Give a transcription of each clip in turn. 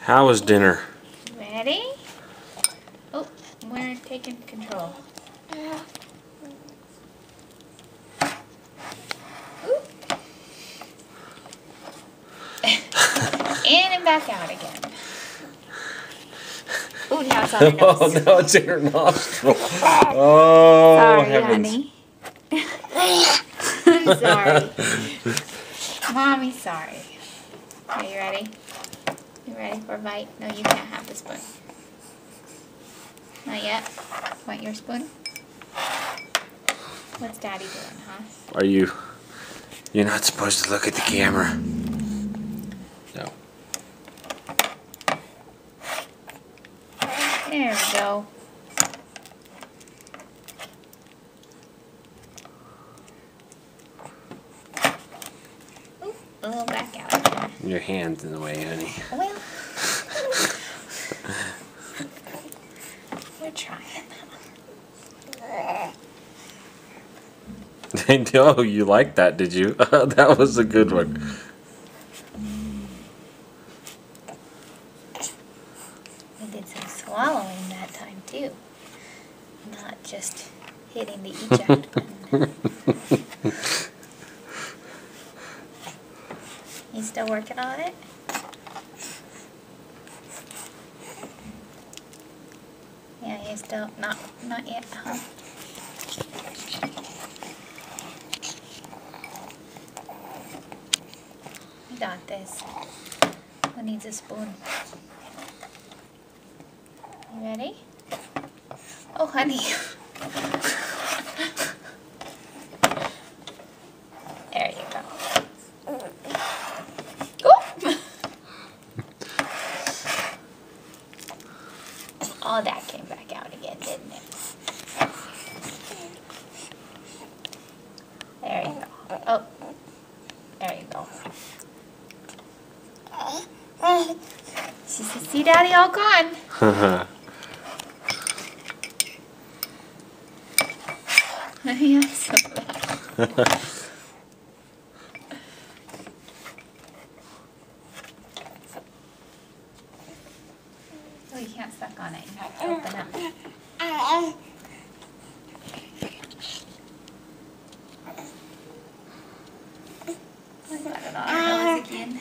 How was dinner? Ready? Oh, we're taking control. Ooh. In and back out again. Ooh, now it's on her nose. Oh, now it's in her nostril. Oh, Sorry, heavens. honey. I'm sorry. Mommy's sorry. Are you ready? You ready for a bite? No, you can't have the spoon. Not yet? Want your spoon? What's Daddy doing, huh? You're not supposed to look at the camera. No. There we go. Oop, a little back out again. Your hand's in the way, honey. Well, we're trying. Oh, you liked that, did you? That was a good one. We did some swallowing that time too. Not just hitting the eject button. You still working on it? Yeah, you still not yet, huh? We got this. Who needs a spoon? You ready? Oh, honey. There you go. Oh, that came back out again, didn't it? There you go. Oh, there you go. She said, see, Daddy, all gone. Yeah, so oh, you can't suck on it. You have to open up. I got it on her nose again.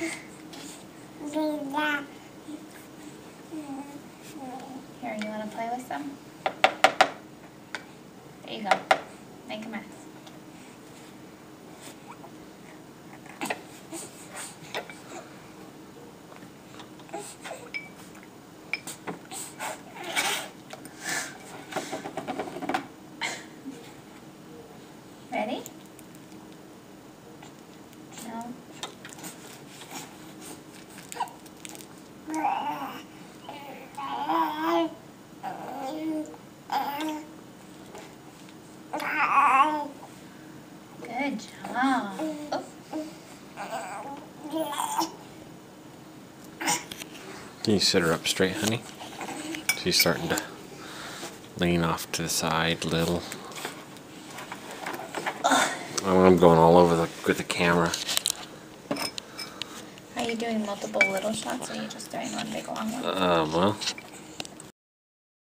Here, you want to play with some? There you go. Make a mess. Ready? No? Good job. Oh. Can you sit her up straight, honey? She's starting to lean off to the side a little. I'm going all over with the camera. Are you doing multiple little shots or are you just doing one big long one? Well,